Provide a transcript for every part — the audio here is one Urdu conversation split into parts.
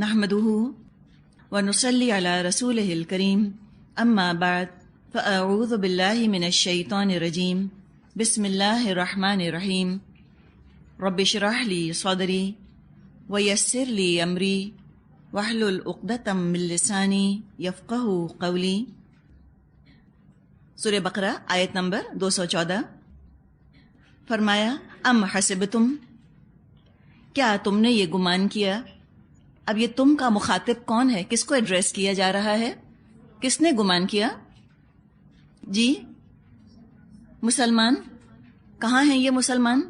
نحمده ونصلي على رسوله الكريم اما بعد فاعوذ بالله من الشيطان الرجيم بسم الله الرحمن الرحيم رب اشرح لي صدري ويسر لي امري واحلل عقدة من لساني يفقهوا قولي۔ سورہ بقرہ آیت نمبر 214۔ فرمایا ام حسبتم، کیا تم نے یہ گمان کیا؟ اب یہ تم کا مخاطب کون ہے؟ کس کو ایڈریس کیا جا رہا ہے؟ کس نے گمان کیا؟ جی مسلمان۔ کہاں ہیں یہ مسلمان؟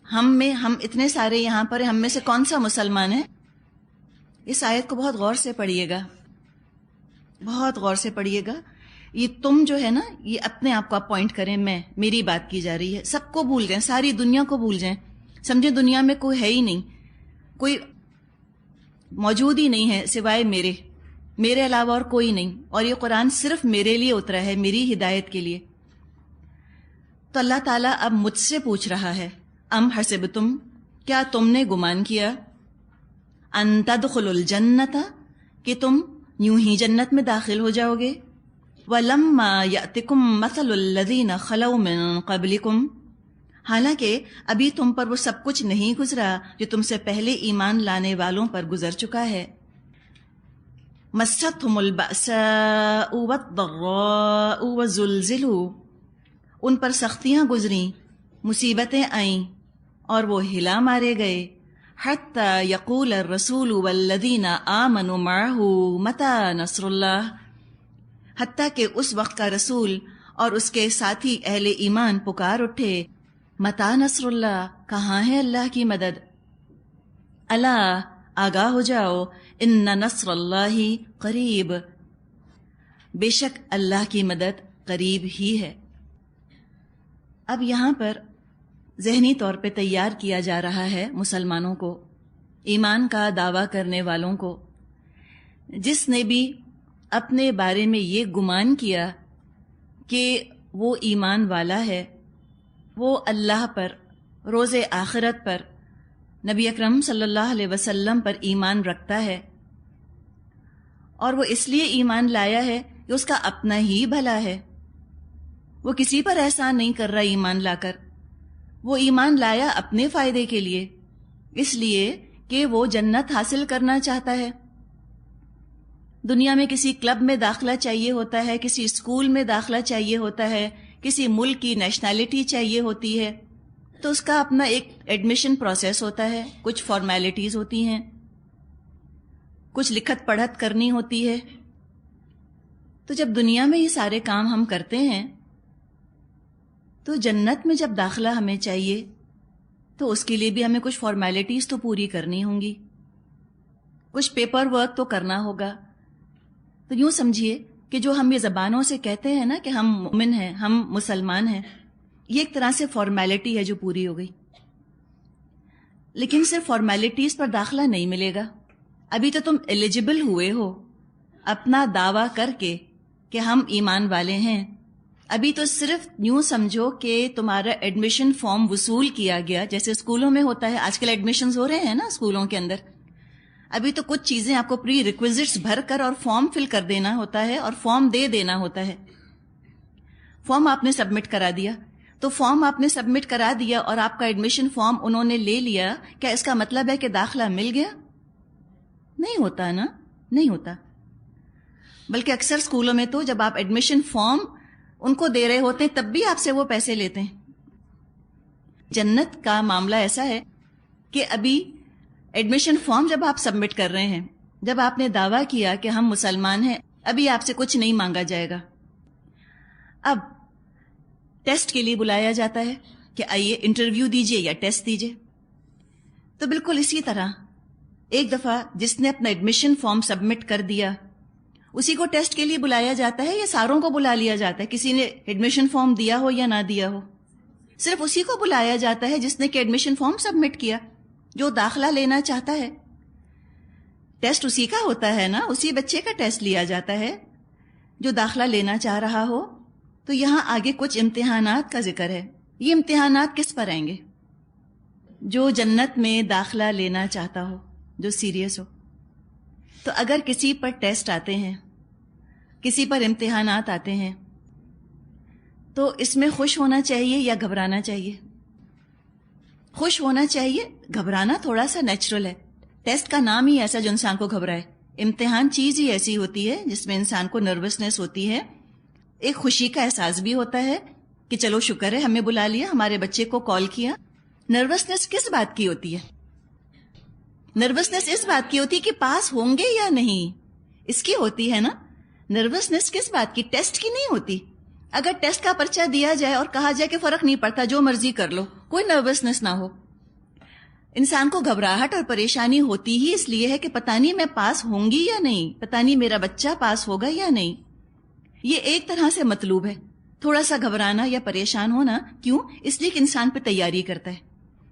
ہم اتنے سارے یہاں پر، ہم میں سے کون سا مسلمان ہے؟ اس آیت کو بہت غور سے پڑھیے گا، بہت غور سے پڑھیے گا۔ یہ تم جو ہے نا، یہ اپنے آپ کو آپ پوائنٹ کریں، میری بات کی جا رہی ہے۔ سب کو بھول جائیں، ساری دنیا کو بھول جائیں، سمجھیں دنیا میں کوئی ہے ہی نہیں، کوئی موجود ہی نہیں ہے سوائے میرے علاوہ اور کوئی نہیں، اور یہ قرآن صرف میرے لیے اترا ہے، میری ہدایت کے لیے۔ تو اللہ تعالیٰ اب مجھ سے پوچھ رہا ہے ام حسبتم، کیا تم نے گمان کیا، ان تدخلوا الجنت، کہ تم یوں ہی جنت میں داخل ہو جاؤ گے، وَلَمَّا يَأْتِكُمْ مَثَلُ الَّذِينَ خَلَوْا مِن قَبْلِكُمْ، حالانکہ ابھی تم پر وہ سب کچھ نہیں گزرا جو تم سے پہلے ایمان لانے والوں پر گزر چکا ہے۔ مَسَّتْهُمُ الْبَأْسَاءُ وَالضَّرَّاءُ وَزُلْزِلُوا، ان پر سختیاں گزریں، مصیبتیں آئیں اور وہ ہلا مارے گئے۔ حَتَّى يَقُولَ الرَّسُولُ وَالَّذِينَ آمَنُوا مَعَهُ مَتَى نَصْرُ اللَّهِ، حتیٰ کہ اس وقت کا رسول اور اس کے ساتھی اہل ایمان پکار اٹھے، متی نصر اللہ، کہاں ہے اللہ کی مدد؟ الا، آگاہ ہو جاؤ، ان نصر اللہ قریب، بے شک اللہ کی مدد قریب ہی ہے۔ اب یہاں پر ذہنی طور پہ تیار کیا جا رہا ہے مسلمانوں کو، ایمان کا دعویٰ کرنے والوں کو، جس نے بھی اپنے بارے میں یہ گمان کیا کہ وہ ایمان والا ہے، وہ اللہ پر، روز آخرت پر، نبی اکرم صلی اللہ علیہ وسلم پر ایمان رکھتا ہے، اور وہ اس لیے ایمان لایا ہے کہ اس کا اپنا ہی بھلا ہے، وہ کسی پر احسان نہیں کر رہا ایمان لا کر، وہ ایمان لایا اپنے فائدے کے لیے، اس لیے کہ وہ جنت حاصل کرنا چاہتا ہے۔ دنیا میں کسی کلب میں داخلہ چاہیے ہوتا ہے، کسی اسکول میں داخلہ چاہیے ہوتا ہے، کسی ملک کی نیشنلٹی چاہیے ہوتی ہے، تو اس کا اپنا ایک ایڈمیشن پروسیس ہوتا ہے، کچھ فارمیلٹیز ہوتی ہیں، کچھ لکھت پڑھت کرنی ہوتی ہے۔ تو جب دنیا میں یہ سارے کام ہم کرتے ہیں، تو جنت میں جب داخلہ ہمیں چاہیے تو اس کے لیے بھی ہمیں کچھ فارمیلٹیز تو پوری کرنی ہوں گی، کچھ پیپر ورک تو کرنا ہوگا۔ تو یوں سمجھیے کہ جو ہم یہ زبانوں سے کہتے ہیں نا کہ ہم مومن ہیں، ہم مسلمان ہیں، یہ ایک طرح سے فارمیلٹی ہے جو پوری ہو گئی، لیکن صرف فارمیلٹیز پر داخلہ نہیں ملے گا۔ ابھی تو تم ایلیجبل ہوئے ہو اپنا دعویٰ کر کے کہ ہم ایمان والے ہیں، ابھی تو صرف یوں سمجھو کہ تمہارا ایڈمیشن فارم وصول کیا گیا، جیسے اسکولوں میں ہوتا ہے، آج کل ایڈمیشنز ہو رہے ہیں نا اسکولوں کے اندر، ابھی تو کچھ چیزیں آپ کو پری ریکویزٹس بھر کر اور فارم فل کر دینا ہوتا ہے اور فارم دے دینا ہوتا ہے۔ فارم آپ نے سبمٹ کرا دیا، تو فارم آپ نے سبمٹ کرا دیا اور آپ کا ایڈمیشن فارم انہوں نے لے لیا، کیا اس کا مطلب ہے کہ داخلہ مل گیا؟ نہیں ہوتا نا، نہیں ہوتا۔ بلکہ اکثر اسکولوں میں تو جب آپ ایڈمیشن فارم ان کو دے رہے ہوتے ہیں تب بھی آپ سے وہ پیسے لیتے ہیں۔ جنت کا معاملہ ایسا ہے کہ ابھی ایڈمیشن فارم جب آپ سبمٹ کر رہے ہیں، جب آپ نے دعویٰ کیا کہ ہم مسلمان ہیں، ابھی آپ سے کچھ نہیں مانگا جائے گا۔ اب ٹیسٹ کے لیے بلایا جاتا ہے کہ آئیے انٹرویو دیجئے یا ٹیسٹ دیجئے، تو بالکل اسی طرح ایک دفعہ جس نے اپنا ایڈمیشن فارم سبمٹ کر دیا اسی کو ٹیسٹ کے لیے بلایا جاتا ہے، یا ساروں کو بلا لیا جاتا ہے؟ کسی نے ایڈمیشن فارم دیا ہو یا نہ دیا ہو، صرف اسی کو بلایا جاتا ہے جس نے کہ ایڈمیشن فارم سبمٹ کیا، جو داخلہ لینا چاہتا ہے۔ ٹیسٹ اسی کا ہوتا ہے نا، اسی بچے کا ٹیسٹ لیا جاتا ہے جو داخلہ لینا چاہ رہا ہو۔ تو یہاں آگے کچھ امتحانات کا ذکر ہے۔ یہ امتحانات کس پر آئیں گے؟ جو جنت میں داخلہ لینا چاہتا ہو، جو سیریس ہو۔ تو اگر کسی پر ٹیسٹ آتے ہیں، کسی پر امتحانات آتے ہیں، تو اس میں خوش ہونا چاہیے یا گھبرانا چاہیے؟ خوش ہونا چاہیے. گھبرانا تھوڑا سا نیچرل ہے. ٹیسٹ کا نام ہی ایسا جو انسان کو گھبرائے. امتحان چیز ہی ایسی ہوتی ہے جس میں انسان کو نروسنس ہوتی ہے. ایک خوشی کا احساس بھی ہوتا ہے کہ چلو شکر ہے ہمیں بلا لیا، ہمارے بچے کو کال کیا. نروسنس کس بات کی ہوتی ہے؟ نروسنس اس بات کی ہوتی ہے کہ پاس ہوں گے یا نہیں، اس کی ہوتی ہے نا. نروسنس کس بات کی؟ ٹیسٹ کی نہیں ہوتی. اگر ٹیسٹ کا پرچہ دیا جائے اور کہا جائے کہ فرق نہیں پڑتا، جو مرضی کر لو، کوئی نروسنس نہ ہو. انسان کو گھبراہٹ اور پریشانی ہوتی ہی اس لیے ہے کہ پتہ نہیں میں پاس ہوں گی یا نہیں، پتہ نہیں میرا بچہ پاس ہوگا یا نہیں. یہ ایک طرح سے مطلوب ہے تھوڑا سا گھبرانا یا پریشان ہونا. کیوں؟ اس لیے کہ انسان پہ تیاری کرتا ہے.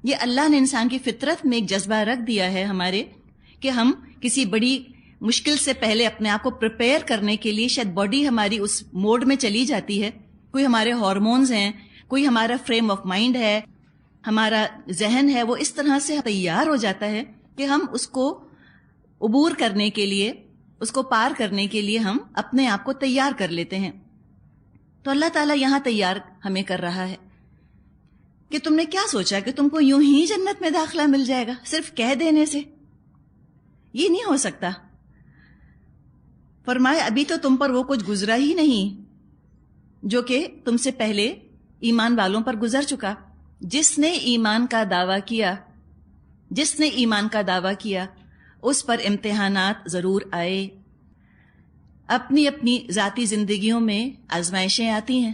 یہ اللہ نے انسان کی فطرت میں ایک جذبہ رکھ دیا ہے ہمارے، کہ ہم کسی بڑی مشکل سے پہلے اپنے آپ کو پریپیئر کرنے کے لیے، شاید باڈی ہماری اس موڈ میں چلی جاتی ہے. کوئی ہمارے ہارمونز ہیں، کوئی ہمارا فریم آف مائنڈ ہے، ہمارا ذہن ہے، وہ اس طرح سے تیار ہو جاتا ہے کہ ہم اس کو عبور کرنے کے لیے، اس کو پار کرنے کے لیے ہم اپنے آپ کو تیار کر لیتے ہیں. تو اللہ تعالیٰ یہاں تیار ہمیں کر رہا ہے کہ تم نے کیا سوچا کہ تم کو یوں ہی جنت میں داخلہ مل جائے گا صرف کہہ دینے سے؟ یہ نہیں ہو سکتا. فرمایا ابھی تو تم پر وہ کچھ گزرا ہی نہیں جو کہ تم سے پہلے ایمان والوں پر گزر چکا. جس نے ایمان کا دعویٰ کیا، جس نے ایمان کا دعویٰ کیا اس پر امتحانات ضرور آئے. اپنی اپنی ذاتی زندگیوں میں آزمائشیں آتی ہیں.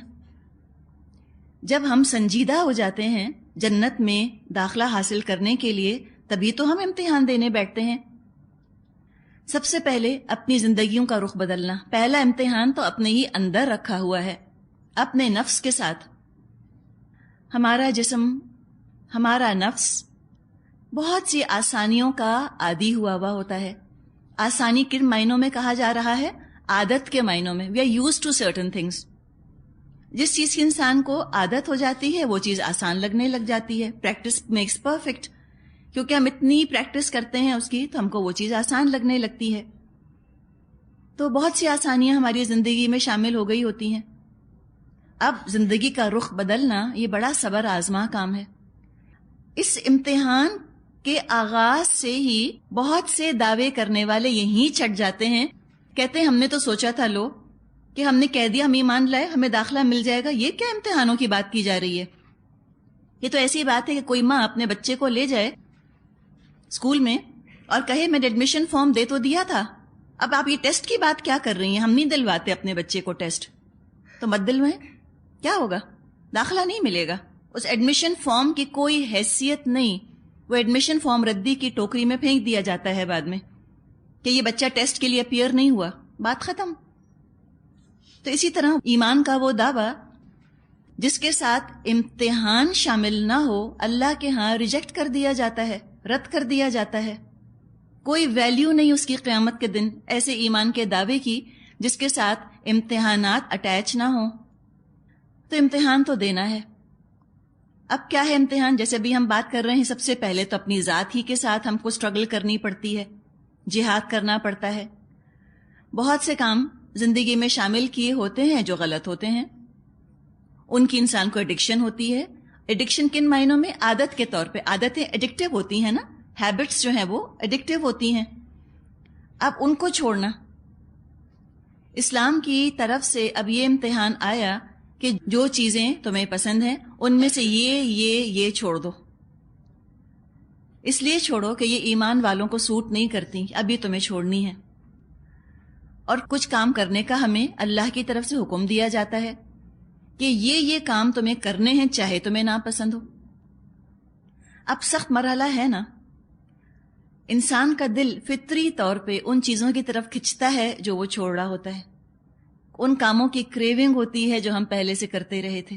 جب ہم سنجیدہ ہو جاتے ہیں جنت میں داخلہ حاصل کرنے کے لیے، تبھی تو ہم امتحان دینے بیٹھتے ہیں. سب سے پہلے اپنی زندگیوں کا رخ بدلنا. پہلا امتحان تو اپنے ہی اندر رکھا ہوا ہے، اپنے نفس کے ساتھ. ہمارا جسم، ہمارا نفس بہت سی آسانیوں کا عادی ہوا ہوا ہوتا ہے. آسانی کن معنوں میں کہا جا رہا ہے؟ عادت کے معنوں میں. We are used to certain things. جس چیز کی انسان کو عادت ہو جاتی ہے وہ چیز آسان لگنے لگ جاتی ہے. Practice makes perfect. کیونکہ ہم اتنی پریکٹس کرتے ہیں اس کی، تو ہم کو وہ چیز آسان لگنے لگتی ہے. تو بہت سی آسانیاں ہماری زندگی میں شامل ہو گئی ہوتی ہیں. اب زندگی کا رخ بدلنا یہ بڑا صبر آزما کام ہے. اس امتحان کے آغاز سے ہی بہت سے دعوے کرنے والے یہیں چھٹ جاتے ہیں. کہتے ہیں ہم نے تو سوچا تھا لو کہ ہم نے کہہ دیا ہم ایمان لائے ہمیں داخلہ مل جائے گا. یہ کیا امتحانوں کی بات کی جا رہی ہے؟ یہ تو ایسی بات ہے کہ کوئی ماں اپنے بچے کو لے جائے اسکول میں اور کہے میں نے ایڈمیشن فارم دے تو دیا تھا، اب آپ یہ ٹیسٹ کی بات کیا کر رہی ہیں؟ ہم نہیں دلواتے اپنے بچے کو ٹیسٹ. تو مت دلوائیں. کیا ہوگا؟ داخلہ نہیں ملے گا. اس ایڈمیشن فارم کی کوئی حیثیت نہیں. وہ ایڈمیشن فارم ردی کی ٹوکری میں پھینک دیا جاتا ہے بعد میں کہ یہ بچہ ٹیسٹ کے لیے اپیئر نہیں ہوا، بات ختم. تو اسی طرح ایمان کا وہ دعویٰ جس کے ساتھ امتحان شامل نہ ہو، اللہ کے ہاں ریجیکٹ کر دیا جاتا ہے، رد کر دیا جاتا ہے. کوئی ویلیو نہیں اس کی قیامت کے دن ایسے ایمان کے دعوے کی جس کے ساتھ امتحانات اٹیچ نہ ہوں. تو امتحان تو دینا ہے. اب کیا ہے امتحان؟ جیسے بھی ہم بات کر رہے ہیں، سب سے پہلے تو اپنی ذات ہی کے ساتھ ہم کو سٹرگل کرنی پڑتی ہے، جہاد کرنا پڑتا ہے. بہت سے کام زندگی میں شامل کیے ہوتے ہیں جو غلط ہوتے ہیں، ان کی انسان کو ایڈکشن ہوتی ہے. ایڈکشن کن معنوں میں؟ عادت کے طور پہ. عادتیں ایڈکٹیو ہوتی ہیں نا، ہیبٹس جو ہیں وہ ایڈکٹیو ہوتی ہیں. اب ان کو چھوڑنا. اسلام کی طرف سے اب یہ امتحان آیا کہ جو چیزیں تمہیں پسند ہیں ان میں سے یہ چھوڑ دو. اس لیے چھوڑو کہ یہ ایمان والوں کو سوٹ نہیں کرتی، اب یہ تمہیں چھوڑنی ہے. اور کچھ کام کرنے کا ہمیں اللہ کی طرف سے حکم دیا جاتا ہے کہ یہ کام تمہیں کرنے ہیں چاہے تمہیں ناپسند ہو. اب سخت مرحلہ ہے نا. انسان کا دل فطری طور پہ ان چیزوں کی طرف کھنچتا ہے جو وہ چھوڑ رہا ہوتا ہے. ان کاموں کی کریونگ ہوتی ہے جو ہم پہلے سے کرتے رہے تھے.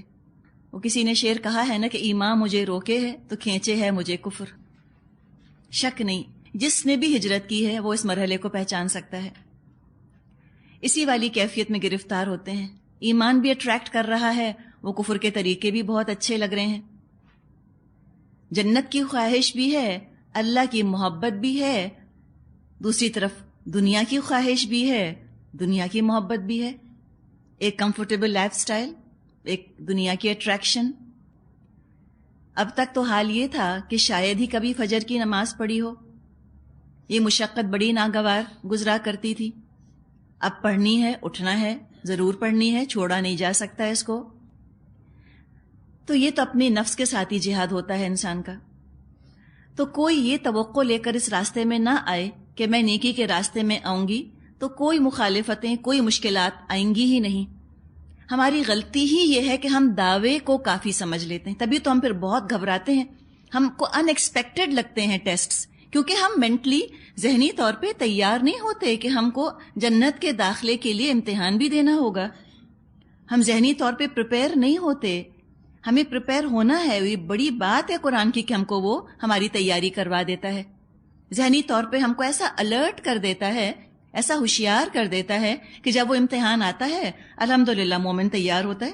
وہ کسی نے شعر کہا ہے نا کہ ایمان مجھے روکے ہے تو کھینچے ہے مجھے کفر. شک نہیں، جس نے بھی ہجرت کی ہے وہ اس مرحلے کو پہچان سکتا ہے. اسی والی کیفیت میں گرفتار ہوتے ہیں. ایمان بھی اٹریکٹ کر رہا ہے، وہ کفر کے طریقے بھی بہت اچھے لگ رہے ہیں. جنت کی خواہش بھی ہے، اللہ کی محبت بھی ہے، دوسری طرف دنیا کی خواہش بھی ہے، دنیا کی محبت بھی ہے، ایک کمفرٹیبل لائف سٹائل، ایک دنیا کی اٹریکشن. اب تک تو حال یہ تھا کہ شاید ہی کبھی فجر کی نماز پڑھی ہو. یہ مشقت بڑی ناگوار گزرا کرتی تھی. اب پڑھنی ہے، اٹھنا ہے، ضرور پڑھنی ہے، چھوڑا نہیں جا سکتا اس کو. تو یہ تو اپنے نفس کے ساتھ ہی جہاد ہوتا ہے انسان کا. تو کوئی یہ توقع لے کر اس راستے میں نہ آئے کہ میں نیکی کے راستے میں آؤں گی تو کوئی مخالفتیں، کوئی مشکلات آئیں گی ہی نہیں. ہماری غلطی ہی یہ ہے کہ ہم دعوے کو کافی سمجھ لیتے ہیں، تبھی تو ہم پھر بہت گھبراتے ہیں. ہم کو ان ایکسپیکٹڈ لگتے ہیں ٹیسٹس، کیونکہ ہم مینٹلی ذہنی طور پہ تیار نہیں ہوتے کہ ہم کو جنت کے داخلے کے لیے امتحان بھی دینا ہوگا. ہم ذہنی طور پہ پریپیئر نہیں ہوتے. ہمیں پریپیئر ہونا ہے. یہ بڑی بات ہے قرآن کی کہ ہم کو وہ ہماری تیاری کروا دیتا ہے. ذہنی طور پہ ہم کو ایسا الرٹ کر دیتا ہے، ایسا ہوشیار کر دیتا ہے کہ جب وہ امتحان آتا ہے الحمدللہ مومن تیار ہوتا ہے.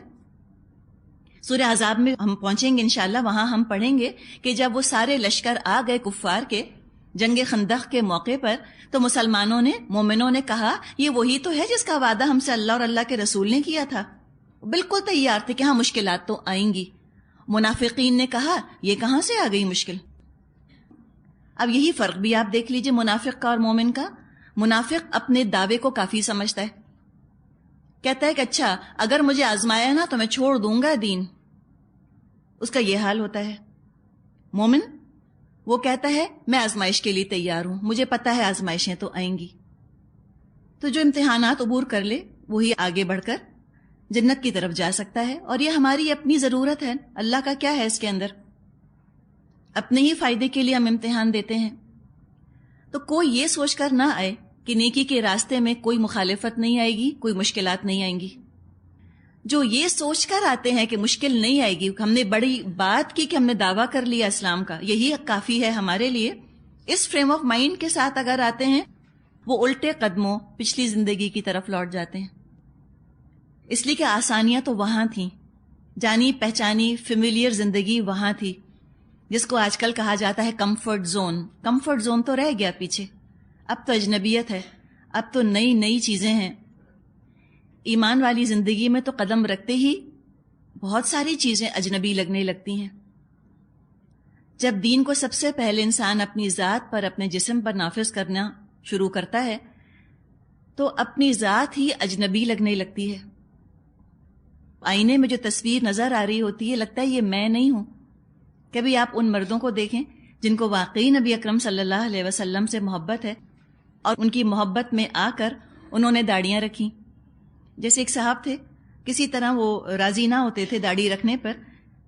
سورہ احزاب میں ہم پہنچیں گے انشاءاللہ، وہاں ہم پڑھیں گے کہ جب وہ سارے لشکر آ گئے کفار کے جنگ خندق کے موقع پر، تو مسلمانوں نے، مومنوں نے کہا یہ وہی تو ہے جس کا وعدہ ہم سے اللہ اور اللہ کے رسول نے کیا تھا. بالکل تیار تھے کہ ہاں مشکلات تو آئیں گی. منافقین نے کہا یہ کہاں سے آ گئی مشکل. اب یہی فرق بھی آپ دیکھ لیجئے منافق کا اور مومن کا. منافق اپنے دعوے کو کافی سمجھتا ہے، کہتا ہے کہ اچھا اگر مجھے آزمایا نا تو میں چھوڑ دوں گا دین. اس کا یہ حال ہوتا ہے. مومن وہ کہتا ہے میں آزمائش کے لیے تیار ہوں، مجھے پتا ہے آزمائشیں تو آئیں گی. تو جو امتحانات عبور کر لے وہی آگے بڑھ کر جنت کی طرف جا سکتا ہے. اور یہ ہماری اپنی ضرورت ہے. اللہ کا کیا ہے اس کے اندر؟ اپنے ہی فائدے کے لیے ہم امتحان دیتے ہیں. تو کوئی یہ سوچ کر نہ آئے کہ نیکی کے راستے میں کوئی مخالفت نہیں آئے گی، کوئی مشکلات نہیں آئیں گی. جو یہ سوچ کر آتے ہیں کہ مشکل نہیں آئے گی، ہم نے بڑی بات کی کہ ہم نے دعویٰ کر لیا اسلام کا، یہی کافی ہے ہمارے لیے، اس فریم آف مائنڈ کے ساتھ اگر آتے ہیں وہ الٹے قدموں پچھلی زندگی کی طرف لوٹ جاتے ہیں. اس لیے کہ آسانیاں تو وہاں تھیں، جانی پہچانی فیملیئر زندگی وہاں تھی، جس کو آج کل کہا جاتا ہے کمفرٹ زون. کمفرٹ زون تو رہ گیا پیچھے. اب تو اجنبیت ہے، اب تو نئی نئی چیزیں ہیں. ایمان والی زندگی میں تو قدم رکھتے ہی بہت ساری چیزیں اجنبی لگنے لگتی ہیں. جب دین کو سب سے پہلے انسان اپنی ذات پر، اپنے جسم پر نافذ کرنا شروع کرتا ہے تو اپنی ذات ہی اجنبی لگنے لگتی ہے. آئینے میں جو تصویر نظر آ رہی ہوتی ہے لگتا ہے یہ میں نہیں ہوں. کبھی آپ ان مردوں کو دیکھیں جن کو واقعی نبی اکرم صلی اللہ علیہ وسلم سے محبت ہے اور ان کی محبت میں آ کر انہوں نے داڑیاں رکھیں. جیسے ایک صاحب تھے، کسی طرح وہ راضی نہ ہوتے تھے داڑھی رکھنے پر.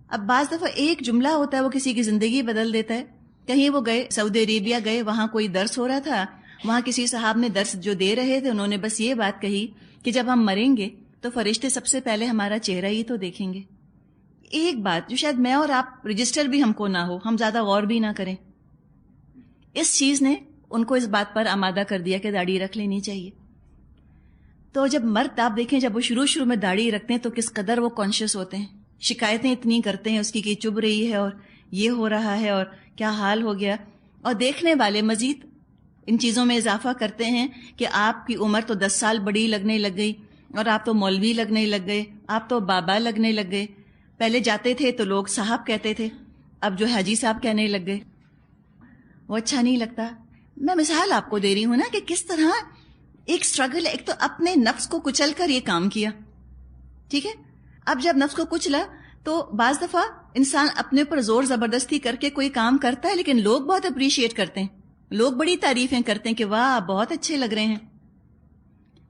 اب بعض دفعہ ایک جملہ ہوتا ہے وہ کسی کی زندگی بدل دیتا ہے. کہیں وہ گئے سعودی عربیہ گئے، وہاں کوئی درس ہو رہا تھا، وہاں کسی صاحب نے درس جو دے رہے تھے انہوں نے بس یہ بات کہی کہ جب ہم مریں گے تو فرشتے سب سے پہلے ہمارا چہرہ ہی تو دیکھیں گے. ایک بات جو شاید میں اور آپ رجسٹر بھی ہم کو نہ ہو، ہم زیادہ غور بھی نہ کریں، اس چیز نے ان کو اس بات پر آمادہ کر دیا کہ داڑھی رکھ لینی چاہیے. تو جب مرد آپ دیکھیں جب وہ شروع میں داڑھی رکھتے ہیں تو کس قدر وہ کانشیس ہوتے ہیں، شکایتیں اتنی کرتے ہیں اس کی کہ چبھ رہی ہے اور یہ ہو رہا ہے اور کیا حال ہو گیا. اور دیکھنے والے مزید ان چیزوں میں اضافہ کرتے ہیں کہ آپ کی عمر تو 10 سال بڑی لگنے لگ گئی اور آپ تو مولوی لگنے لگ گئے، آپ تو بابا لگنے لگ گئے. پہلے جاتے تھے تو لوگ صاحب کہتے تھے، اب جو حاجی صاحب کہنے لگ گئے. وہ اچھا نہیں لگتا. میں مثال آپ کو دے رہی ہوں نا کہ کس طرح ایک سٹرگل، ایک تو اپنے نفس کو کچل کر یہ کام کیا، ٹھیک ہے. اب جب نفس کو کچلا تو بعض دفعہ انسان اپنے پر زور زبردستی کر کے کوئی کام کرتا ہے لیکن لوگ بہت اپریشیٹ کرتے ہیں، لوگ بڑی تعریفیں کرتے ہیں کہ واہ بہت اچھے لگ رہے ہیں.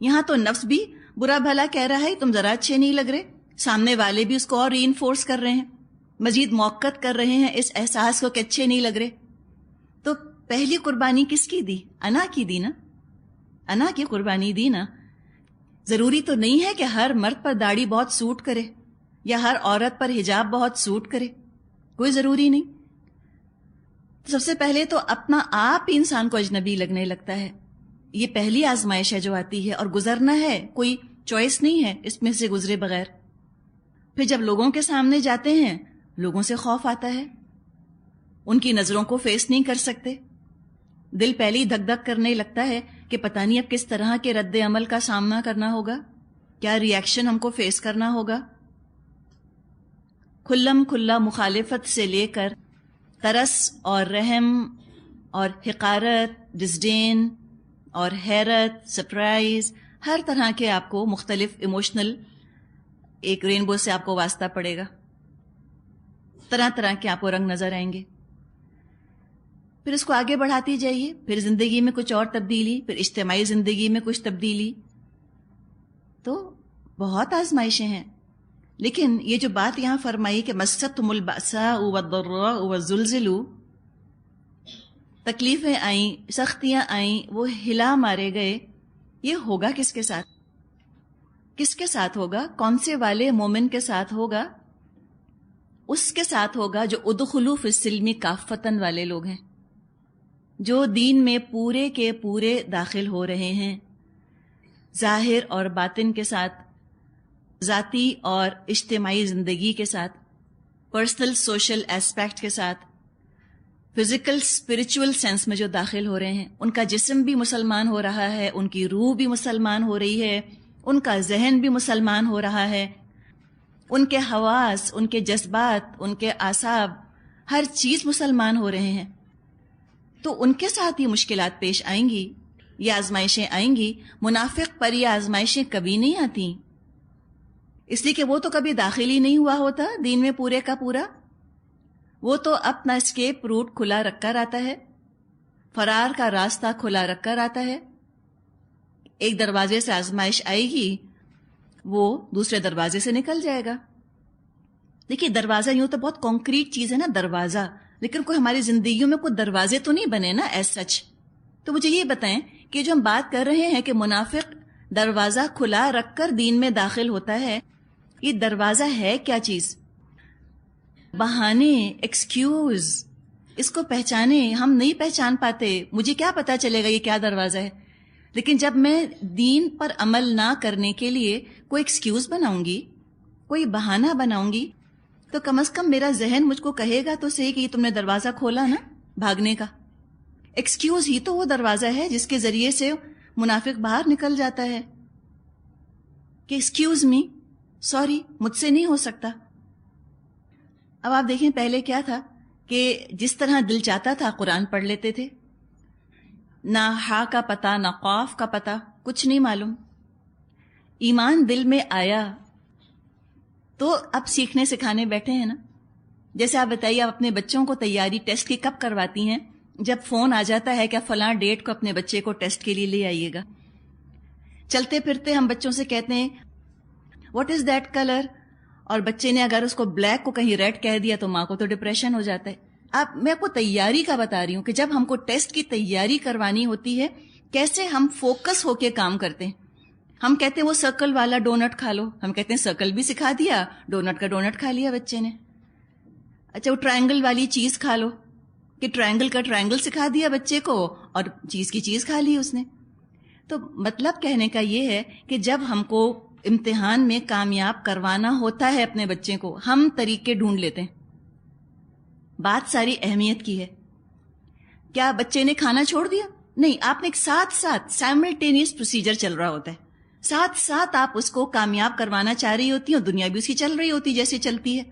یہاں تو نفس بھی برا بھلا کہہ رہا ہے تم ذرا اچھے نہیں لگ رہے، سامنے والے بھی اس کو اور ری انفورس کر رہے ہیں، مزید موقت کر رہے ہیں اس احساس کو کہ اچھے نہیں لگ رہے. تو پہلی قربانی کس کی دی؟ انا کی دی نا، انا کی قربانی دی نا. ضروری تو نہیں ہے کہ ہر مرد پر داڑھی بہت سوٹ کرے یا ہر عورت پر حجاب بہت سوٹ کرے، کوئی ضروری نہیں. سب سے پہلے تو اپنا آپ ہی انسان کو اجنبی لگنے لگتا ہے. یہ پہلی آزمائش ہے جو آتی ہے اور گزرنا ہے، کوئی چوائس نہیں ہے اس میں سے گزرے بغیر. پھر جب لوگوں کے سامنے جاتے ہیں لوگوں سے خوف آتا ہے، ان کی نظروں کو فیس نہیں کر سکتے، دل پہلے ہی دھک دھک کرنے لگتا ہے کہ پتہ نہیں اب کس طرح کے رد عمل کا سامنا کرنا ہوگا، کیا ری ایکشن ہم کو فیس کرنا ہوگا. کھلم کھلا مخالفت سے لے کر ترس اور رحم اور حقارت، ڈسڈین اور حیرت، سرپرائز، ہر طرح کے آپ کو مختلف ایموشنل ایک رینبو سے آپ کو واسطہ پڑے گا. طرح طرح کے آپ کو رنگ نظر آئیں گے. پھر اس کو آگے بڑھاتی جائیے، پھر زندگی میں کچھ اور تبدیلی، پھر اجتماعی زندگی میں کچھ تبدیلی. تو بہت آزمائشیں ہیں. لیکن یہ جو بات یہاں فرمائی کہ مستہم البأساء والضراء وزلزلوا، تکلیفیں آئیں، سختیاں آئیں، وہ ہلا مارے گئے، یہ ہوگا کس کے ساتھ؟ کس کے ساتھ ہوگا؟ کون سے والے مومن کے ساتھ ہوگا؟ اس کے ساتھ ہوگا جو ادخلوا فی السلم کافتن والے لوگ ہیں، جو دین میں پورے کے پورے داخل ہو رہے ہیں، ظاہر اور باطن کے ساتھ، ذاتی اور اجتماعی زندگی کے ساتھ، پرسنل سوشل ایسپیکٹ کے ساتھ، فزیکل اسپرچول سینس میں جو داخل ہو رہے ہیں. ان کا جسم بھی مسلمان ہو رہا ہے، ان کی روح بھی مسلمان ہو رہی ہے، ان کا ذہن بھی مسلمان ہو رہا ہے، ان کے حواس، ان کے جذبات، ان کے اعصاب، ہر چیز مسلمان ہو رہے ہیں. تو ان کے ساتھ یہ مشکلات پیش آئیں گی، یہ آزمائشیں آئیں گی. منافق پر یہ آزمائشیں کبھی نہیں آتی، اس لیے کہ وہ تو کبھی داخل ہی نہیں ہوا ہوتا دین میں پورے کا پورا. وہ تو اپنا اسکیپ روٹ کھلا رکھ کر آتا ہے، فرار کا راستہ کھلا رکھ کر آتا ہے. ایک دروازے سے آزمائش آئے گی، وہ دوسرے دروازے سے نکل جائے گا. دیکھیے دروازہ یوں تو بہت کانکریٹ چیز ہے نا دروازہ، لیکن کوئی ہماری زندگیوں میں کوئی دروازے تو نہیں بنے نا ایز سچ. تو مجھے یہ بتائیں کہ جو ہم بات کر رہے ہیں کہ منافق دروازہ کھلا رکھ کر دین میں داخل ہوتا ہے، یہ دروازہ ہے کیا چیز؟ بہانے، ایکسکیوز. اس کو پہچانے، ہم نہیں پہچان پاتے. مجھے کیا پتا چلے گا یہ کیا دروازہ ہے؟ لیکن جب میں دین پر عمل نہ کرنے کے لیے کوئی ایکسکیوز بناؤں گی، کوئی بہانہ بناؤں گی، تو کم از کم میرا ذہن مجھ کو کہے گا تو صحیح کہ یہ تم نے دروازہ کھولا نا بھاگنے کا. ایکسکیوز ہی تو وہ دروازہ ہے جس کے ذریعے سے منافق باہر نکل جاتا ہے کہ ایکسکیوز می، سوری، مجھ سے نہیں ہو سکتا. اب آپ دیکھیں پہلے کیا تھا کہ جس طرح دل چاہتا تھا قرآن پڑھ لیتے تھے، نہ ہا کا پتہ نہ قاف کا پتہ، کچھ نہیں معلوم. ایمان دل میں آیا تو اب سیکھنے سکھانے بیٹھے ہیں نا. جیسے آپ بتائیے، آپ اپنے بچوں کو تیاری ٹیسٹ کی کب کرواتی ہیں؟ جب فون آ جاتا ہے کہ فلاں ڈیٹ کو اپنے بچے کو ٹیسٹ کے لیے لے آئیے گا. چلتے پھرتے ہم بچوں سے کہتے ہیں واٹ از دیٹ کلر، اور بچے نے اگر اس کو بلیک کو کہیں ریڈ کہہ دیا تو ماں کو تو ڈپریشن ہو جاتا ہے. میں آپ کو تیاری کا بتا رہی ہوں کہ جب ہم کو ٹیسٹ کی تیاری کروانی ہوتی ہے کیسے ہم فوکس ہو کے کام کرتے ہیں. ہم کہتے ہیں وہ سرکل والا ڈونٹ کھا لو، ہم کہتے ہیں سرکل بھی سکھا دیا، ڈونٹ کا ڈونٹ کھا لیا بچے نے. اچھا وہ ٹرائنگل والی چیز کھا لو، کہ ٹرائنگل کا ٹرائنگل سکھا دیا بچے کو اور چیز کی چیز کھا لی اس نے. تو مطلب کہنے کا یہ ہے کہ جب ہم کو امتحان میں کامیاب کروانا ہوتا ہے اپنے بچے کو، ہم طریقے ڈھونڈ لیتے ہیں. بات ساری اہمیت کی ہے. کیا بچے نے کھانا چھوڑ دیا؟ نہیں، آپ نے ایک ساتھ سائملٹینیس پروسیجر چل رہا ہوتا ہے. ساتھ آپ اس کو کامیاب کروانا چاہ رہی ہوتی ہیں اور دنیا بھی اس کی چل رہی ہوتی جیسے چلتی ہے.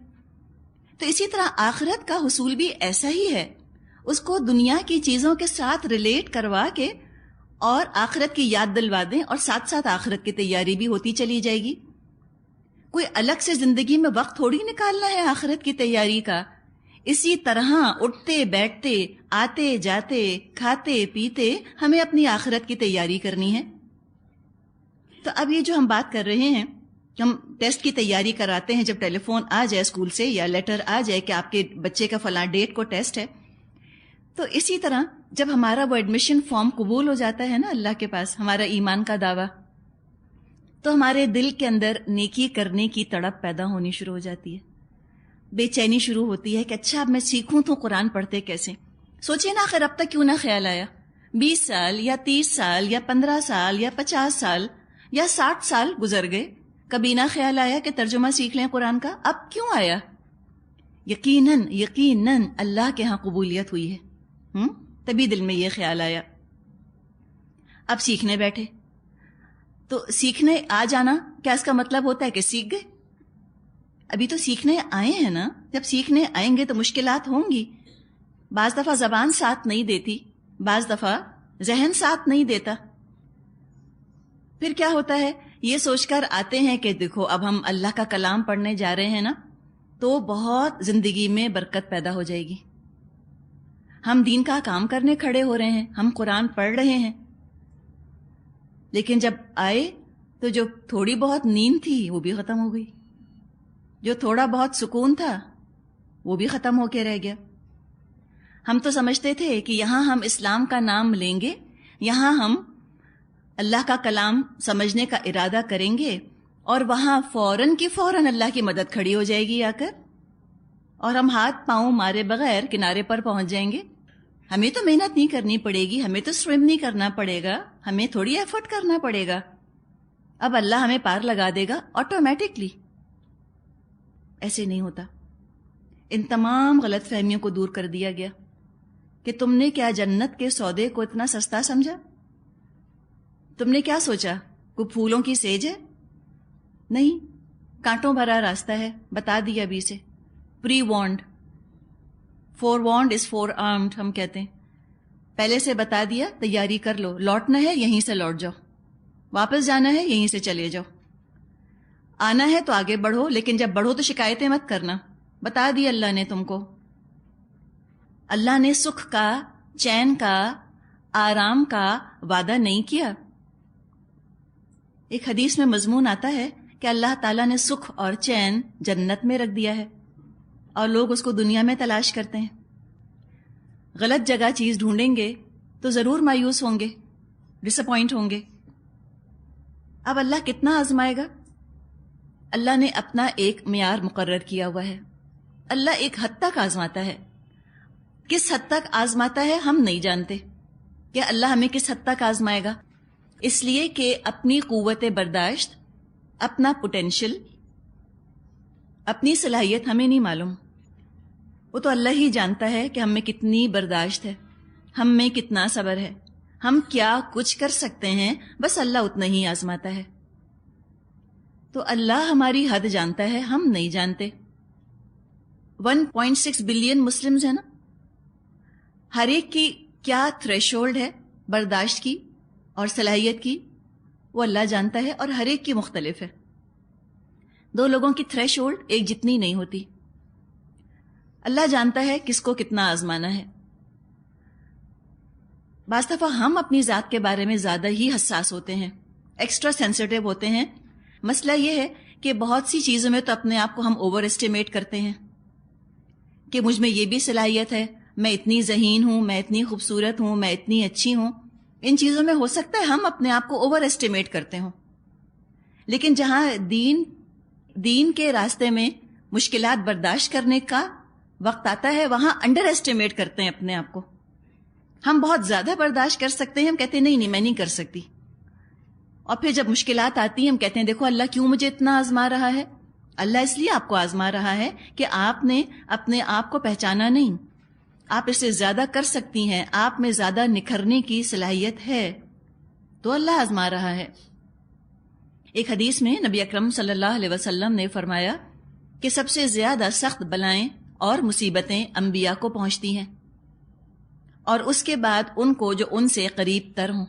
تو اسی طرح آخرت کا حصول بھی ایسا ہی ہے. اس کو دنیا کی چیزوں کے ساتھ ریلیٹ کروا کے اور آخرت کی یاد دلوا دیں، اور ساتھ آخرت کی تیاری بھی ہوتی چلی جائے گی. کوئی الگ سے زندگی میں وقت تھوڑی نکالنا ہے آخرت کی تیاری کا. اسی طرح اٹھتے بیٹھتے، آتے جاتے، کھاتے پیتے ہمیں اپنی آخرت کی تیاری کرنی ہے. تو اب یہ جو ہم بات کر رہے ہیں، ہم ٹیسٹ کی تیاری کراتے ہیں جب ٹیلی فون آ جائے اسکول سے یا لیٹر آ جائے کہ آپ کے بچے کا فلاں ڈیٹ کو ٹیسٹ ہے. تو اسی طرح جب ہمارا وہ ایڈمیشن فارم قبول ہو جاتا ہے نا اللہ کے پاس، ہمارا ایمان کا دعویٰ، تو ہمارے دل کے اندر نیکی کرنے کی تڑپ پیدا ہونی شروع ہو جاتی ہے. بے چینی شروع ہوتی ہے کہ اچھا اب میں سیکھوں تو قرآن پڑھتے کیسے. سوچیں نا آخر اب تک کیوں نہ خیال آیا. 20 سال یا 30 سال یا 15 سال یا 50 سال یا 60 سال گزر گئے، کبھی نہ خیال آیا کہ ترجمہ سیکھ لیں قرآن کا. اب کیوں آیا؟ یقیناً اللہ کے ہاں قبولیت ہوئی ہے، تبھی دل میں یہ خیال آیا. اب سیکھنے بیٹھے. تو سیکھنے آ جانا کیا اس کا مطلب ہوتا ہے کہ سیکھ گئے؟ ابھی تو سیکھنے آئے ہیں نا. جب سیکھنے آئیں گے تو مشکلات ہوں گی. بعض دفعہ زبان ساتھ نہیں دیتی، بعض دفعہ ذہن ساتھ نہیں دیتا. پھر کیا ہوتا ہے؟ یہ سوچ کر آتے ہیں کہ دیکھو اب ہم اللہ کا کلام پڑھنے جا رہے ہیں نا، تو بہت زندگی میں برکت پیدا ہو جائے گی. ہم دین کا کام کرنے کھڑے ہو رہے ہیں، ہم قرآن پڑھ رہے ہیں. لیکن جب آئے تو جو تھوڑی بہت نیند تھی وہ بھی ختم ہو گئی، جو تھوڑا بہت سکون تھا وہ بھی ختم ہو کے رہ گیا. ہم تو سمجھتے تھے کہ یہاں ہم اسلام کا نام لیں گے، یہاں ہم اللہ کا کلام سمجھنے کا ارادہ کریں گے، اور وہاں فوراً کی فوراً اللہ کی مدد کھڑی ہو جائے گی آ کر، اور ہم ہاتھ پاؤں مارے بغیر کنارے پر پہنچ جائیں گے. ہمیں تو محنت نہیں کرنی پڑے گی، ہمیں تو سوئم نہیں کرنا پڑے گا، ہمیں تھوڑی ایفرٹ کرنا پڑے گا، اب اللہ ہمیں پار لگا دے گا آٹومیٹکلی. ایسے نہیں ہوتا. ان تمام غلط فہمیوں کو دور کر دیا گیا کہ تم نے کیا جنت کے سودے کو اتنا سستا سمجھا؟ تم نے کیا سوچا کوئی پھولوں کی سیج ہے؟ نہیں، کانٹوں بھرا راستہ ہے. بتا دیا ابھی سے، پری وارنڈ. فور وارنڈ از فور آرمڈ ہم کہتے ہیں. پہلے سے بتا دیا، تیاری کر لو. لوٹنا ہے یہیں سے لوٹ جاؤ، واپس جانا ہے یہیں سے چلے جاؤ. آنا ہے تو آگے بڑھو، لیکن جب بڑھو تو شکایتیں مت کرنا. بتا دی اللہ نے تم کو. اللہ نے سکھ کا، چین کا، آرام کا وعدہ نہیں کیا. ایک حدیث میں مضمون آتا ہے کہ اللہ تعالیٰ نے سکھ اور چین جنت میں رکھ دیا ہے، اور لوگ اس کو دنیا میں تلاش کرتے ہیں. غلط جگہ چیز ڈھونڈیں گے تو ضرور مایوس ہوں گے، ڈس اپوائنٹ ہوں گے. اب اللہ کتنا آزمائے گا؟ اللہ نے اپنا ایک معیار مقرر کیا ہوا ہے. اللہ ایک حد تک آزماتا ہے. کس حد تک آزماتا ہے ہم نہیں جانتے کہ اللہ ہمیں کس حد تک آزمائے گا. اس لیے کہ اپنی قوت برداشت، اپنا پوٹینشل، اپنی صلاحیت ہمیں نہیں معلوم. وہ تو اللہ ہی جانتا ہے کہ ہم میں کتنی برداشت ہے، ہم میں کتنا صبر ہے، ہم کیا کچھ کر سکتے ہیں. بس اللہ اتنا ہی آزماتا ہے. تو اللہ ہماری حد جانتا ہے، ہم نہیں جانتے. 1.6 بلین مسلمز ہیں نا. ہر ایک کی کیا تھریش ہولڈ ہے برداشت کی اور صلاحیت کی، وہ اللہ جانتا ہے، اور ہر ایک کی مختلف ہے. دو لوگوں کی تھریش ہولڈ ایک جتنی نہیں ہوتی. اللہ جانتا ہے کس کو کتنا آزمانا ہے. بعض دفعہ ہم اپنی ذات کے بارے میں زیادہ ہی حساس ہوتے ہیں، ایکسٹرا سینسٹیو ہوتے ہیں. مسئلہ یہ ہے کہ بہت سی چیزوں میں تو اپنے آپ کو ہم اوور اسٹیمیٹ کرتے ہیں کہ مجھ میں یہ بھی صلاحیت ہے، میں اتنی ذہین ہوں، میں اتنی خوبصورت ہوں، میں اتنی اچھی ہوں. ان چیزوں میں ہو سکتا ہے ہم اپنے آپ کو اوور اسٹیمیٹ کرتے ہوں. لیکن جہاں دین کے راستے میں مشکلات برداشت کرنے کا وقت آتا ہے، وہاں انڈر اسٹیمیٹ کرتے ہیں اپنے آپ کو. ہم بہت زیادہ برداشت کر سکتے ہیں، ہم کہتے ہیں نہیں میں نہیں کر سکتی. اور پھر جب مشکلات آتی ہیں ہم کہتے ہیں دیکھو اللہ کیوں مجھے اتنا آزما رہا ہے. اللہ اس لیے آپ کو آزما رہا ہے کہ آپ نے اپنے آپ کو پہچانا نہیں. آپ اس سے زیادہ کر سکتی ہیں، آپ میں زیادہ نکھرنے کی صلاحیت ہے، تو اللہ آزما رہا ہے. ایک حدیث میں نبی اکرم صلی اللہ علیہ وسلم نے فرمایا کہ سب سے زیادہ سخت بلائیں اور مصیبتیں انبیاء کو پہنچتی ہیں، اور اس کے بعد ان کو جو ان سے قریب تر ہوں.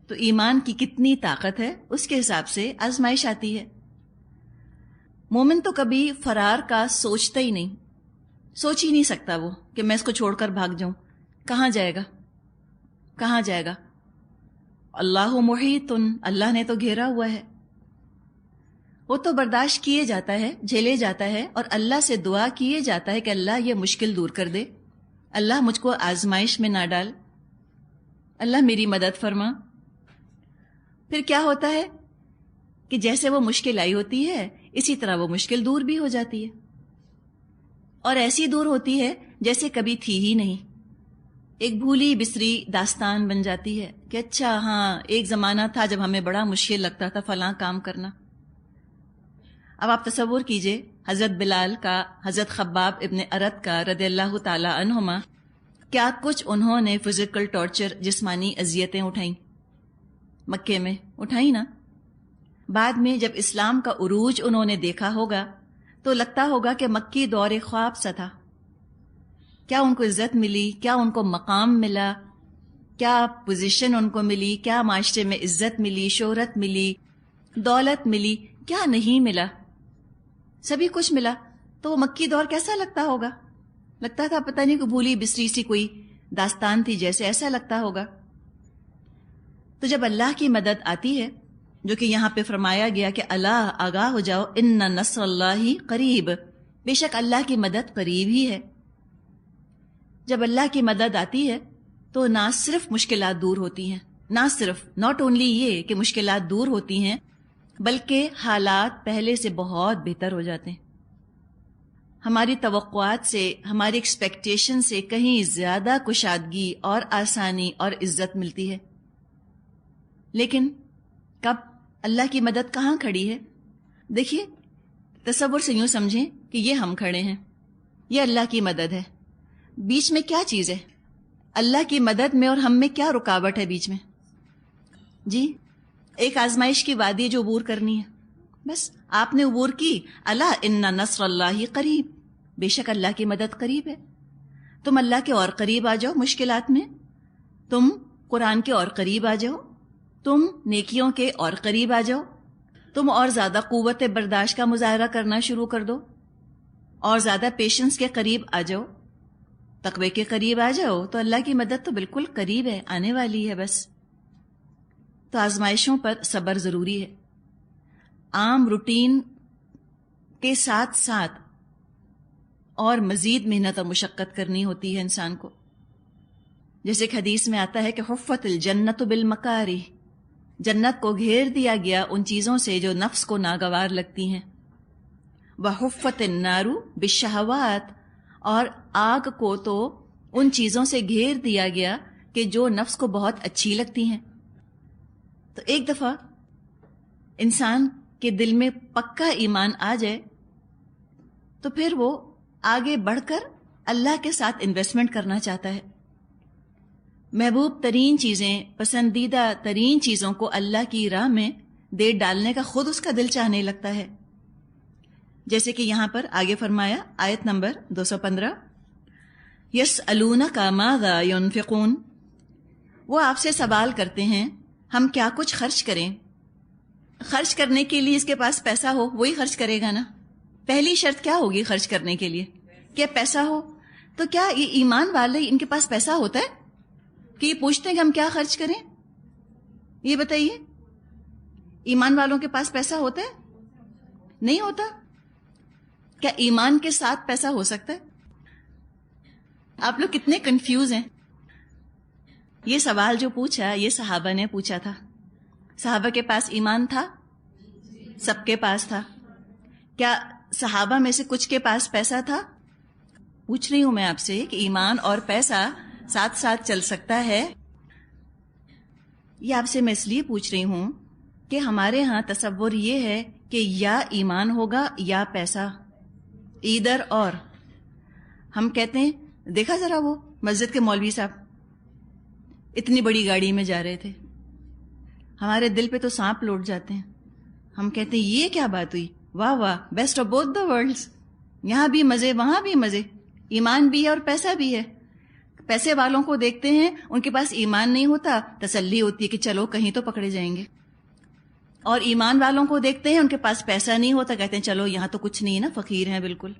تو ایمان کی کتنی طاقت ہے، اس کے حساب سے آزمائش آتی ہے. مومن تو کبھی فرار کا سوچتا ہی نہیں، سوچ ہی نہیں سکتا وہ کہ میں اس کو چھوڑ کر بھاگ جاؤں. کہاں جائے گا، کہاں جائے گا؟ اللہ محیط، اللہ نے تو گھیرا ہوا ہے. وہ تو برداشت کیے جاتا ہے، جھیلے جاتا ہے، اور اللہ سے دعا کیے جاتا ہے کہ اللہ یہ مشکل دور کر دے، اللہ مجھ کو آزمائش میں نہ ڈال، اللہ میری مدد فرما. پھر کیا ہوتا ہے کہ جیسے وہ مشکل آئی ہوتی ہے اسی طرح وہ مشکل دور بھی ہو جاتی ہے، اور ایسی دور ہوتی ہے جیسے کبھی تھی ہی نہیں. ایک بھولی بسری داستان بن جاتی ہے کہ اچھا ہاں ایک زمانہ تھا جب ہمیں بڑا مشکل لگتا تھا فلاں کام کرنا. اب آپ تصور کیجئے حضرت بلال کا، حضرت خباب ابن ارت کا رضی اللہ تعالی عنہما، کیا کچھ انہوں نے فزیکل ٹارچر، جسمانی اذیتیں اٹھائیں. مکے میں اٹھائی نا. بعد میں جب اسلام کا عروج انہوں نے دیکھا ہوگا تو لگتا ہوگا کہ مکی دور خواب سا تھا. کیا ان کو عزت ملی, کیا ان کو مقام ملا, کیا پوزیشن ان کو ملی, کیا معاشرے میں عزت ملی, شہرت ملی, دولت ملی, کیا نہیں ملا؟ سبھی کچھ ملا. تو وہ مکی دور کیسا لگتا ہوگا؟ لگتا تھا پتہ نہیں کوئی بھولی بسری سی کوئی داستان تھی جیسے, ایسا لگتا ہوگا. تو جب اللہ کی مدد آتی ہے, جو کہ یہاں پہ فرمایا گیا کہ اللہ آگاہ ہو جاؤ, ان نصر اللہ قریب, بے شک اللہ کی مدد قریب ہی ہے. جب اللہ کی مدد آتی ہے تو نہ صرف مشکلات دور ہوتی ہیں, ناٹ اونلی یہ کہ مشکلات دور ہوتی ہیں, بلکہ حالات پہلے سے بہت بہتر ہو جاتے ہیں. ہماری توقعات سے, ہماری ایکسپیکٹیشن سے کہیں زیادہ کشادگی اور آسانی اور عزت ملتی ہے. لیکن کب؟ اللہ کی مدد کہاں کھڑی ہے؟ دیکھیے, تصور سے یوں سمجھیں کہ یہ ہم کھڑے ہیں, یہ اللہ کی مدد ہے. بیچ میں کیا چیز ہے؟ اللہ کی مدد میں اور ہم میں کیا رکاوٹ ہے بیچ میں؟ جی, ایک آزمائش کی وادی جو عبور کرنی ہے. بس آپ نے عبور کی, اللہ ان نصر اللہ قریب, بے شک اللہ کی مدد قریب ہے. تم اللہ کے اور قریب آ جاؤ مشکلات میں, تم قرآن کے اور قریب آ جاؤ, تم نیکیوں کے اور قریب آ جاؤ, تم اور زیادہ قوت برداشت کا مظاہرہ کرنا شروع کر دو, اور زیادہ پیشنس کے قریب آ جاؤ, تقوی کے قریب آ جاؤ, تو اللہ کی مدد تو بالکل قریب ہے, آنے والی ہے. بس تو آزمائشوں پر صبر ضروری ہے. عام روٹین کے ساتھ ساتھ اور مزید محنت اور مشقت کرنی ہوتی ہے انسان کو. جیسے کہ حدیث میں آتا ہے کہ حفت الجنت بالمکارہ, جنت کو گھیر دیا گیا ان چیزوں سے جو نفس کو ناگوار لگتی ہیں. وحفت النار بالشہوات, اور آگ کو تو ان چیزوں سے گھیر دیا گیا کہ جو نفس کو بہت اچھی لگتی ہیں. تو ایک دفعہ انسان کے دل میں پکا ایمان آ جائے تو پھر وہ آگے بڑھ کر اللہ کے ساتھ انویسٹمنٹ کرنا چاہتا ہے. محبوب ترین چیزیں, پسندیدہ ترین چیزوں کو اللہ کی راہ میں دے ڈالنے کا خود اس کا دل چاہنے لگتا ہے. جیسے کہ یہاں پر آگے فرمایا آیت نمبر 215, یسألونک ماذا ینفقون, وہ آپ سے سوال کرتے ہیں ہم کیا کچھ خرچ کریں. خرچ کرنے کے لیے اس کے پاس پیسہ ہو, وہی خرچ کرے گا نا. پہلی شرط کیا ہوگی خرچ کرنے کے لیے؟ کہ پیسہ ہو. تو کیا یہ ایمان والے ان کے پاس پیسہ ہوتا ہے کہ یہ پوچھتے ہیں کہ ہم کیا خرچ کریں؟ یہ بتائیے, ایمان والوں کے پاس پیسہ ہوتا ہے؟ نہیں ہوتا. کیا ایمان کے ساتھ پیسہ ہو سکتا ہے؟ آپ لوگ کتنے کنفیوز ہیں. یہ سوال جو پوچھا یہ صحابہ نے پوچھا تھا. صحابہ کے پاس ایمان تھا؟ سب کے پاس تھا. کیا صحابہ میں سے کچھ کے پاس پیسہ تھا؟ پوچھ رہی ہوں میں آپ سے کہ ایمان اور پیسہ ساتھ ساتھ چل سکتا ہے؟ یہ آپ سے میں اس لیے پوچھ رہی ہوں کہ ہمارے ہاں تصور یہ ہے کہ یا ایمان ہوگا یا پیسہ, ایدر اور. ہم کہتے ہیں دیکھا ذرا وہ مسجد کے مولوی صاحب اتنی بڑی گاڑی میں جا رہے تھے, ہمارے دل پہ تو سانپ لوٹ جاتے ہیں. ہم کہتے ہیں یہ کیا بات ہوئی, واہ واہ, best of both the world's, یہاں بھی مزے وہاں بھی مزے, ایمان بھی ہے اور پیسہ بھی ہے. پیسے والوں کو دیکھتے ہیں ان کے پاس ایمان نہیں ہوتا, تسلی ہوتی ہے کہ چلو کہیں تو پکڑے جائیں گے. اور ایمان والوں کو دیکھتے ہیں ان کے پاس پیسہ نہیں ہوتا, کہتے ہیں چلو یہاں تو کچھ نہیں ہے نا, فقیر ہیں بالکل.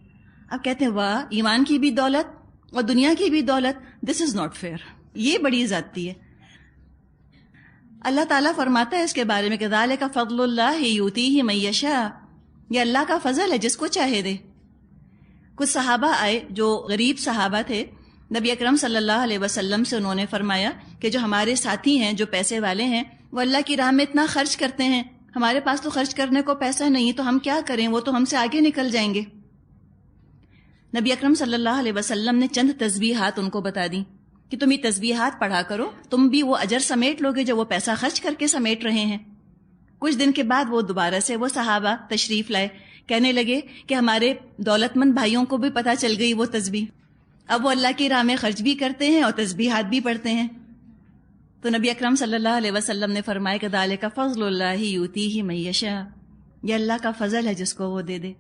اب کہتے ہیں واہ, ایمان کی بھی دولت اور دنیا کی بھی دولت, دس از ناٹ فیئر, یہ بڑی زیادتی ہے. اللہ تعالیٰ فرماتا ہے اس کے بارے میں کہ ذالک فضل اللہ یؤتیہ من یشاء, یہ اللہ کا فضل ہے جس کو چاہے دے. کچھ صحابہ آئے جو غریب صحابہ تھے, نبی اکرم صلی اللہ علیہ وسلم سے انہوں نے فرمایا کہ جو ہمارے ساتھی ہیں جو پیسے والے ہیں وہ اللہ کی راہ میں اتنا خرچ کرتے ہیں, ہمارے پاس تو خرچ کرنے کو پیسہ نہیں, تو ہم کیا کریں, وہ تو ہم سے آگے نکل جائیں گے. نبی اکرم صلی اللہ علیہ وسلم نے چند تسبیحات ان کو بتا دی کہ تم یہ تسبیحات پڑھا کرو, تم بھی وہ اجر سمیٹ لوگے جو وہ پیسہ خرچ کر کے سمیٹ رہے ہیں. کچھ دن کے بعد وہ دوبارہ سے وہ صحابہ تشریف لائے, کہنے لگے کہ ہمارے دولت مند بھائیوں کو بھی پتہ چل گئی وہ تسبیح, اب وہ اللہ کی راہ میں خرچ بھی کرتے ہیں اور تسبیحات بھی پڑھتے ہیں. تو نبی اکرم صلی اللہ علیہ وسلم نے فرمایا کہ ذالک فضل اللہ یؤتیہ من یشاء، یہ اللہ کا فضل ہے جس کو وہ دے دے.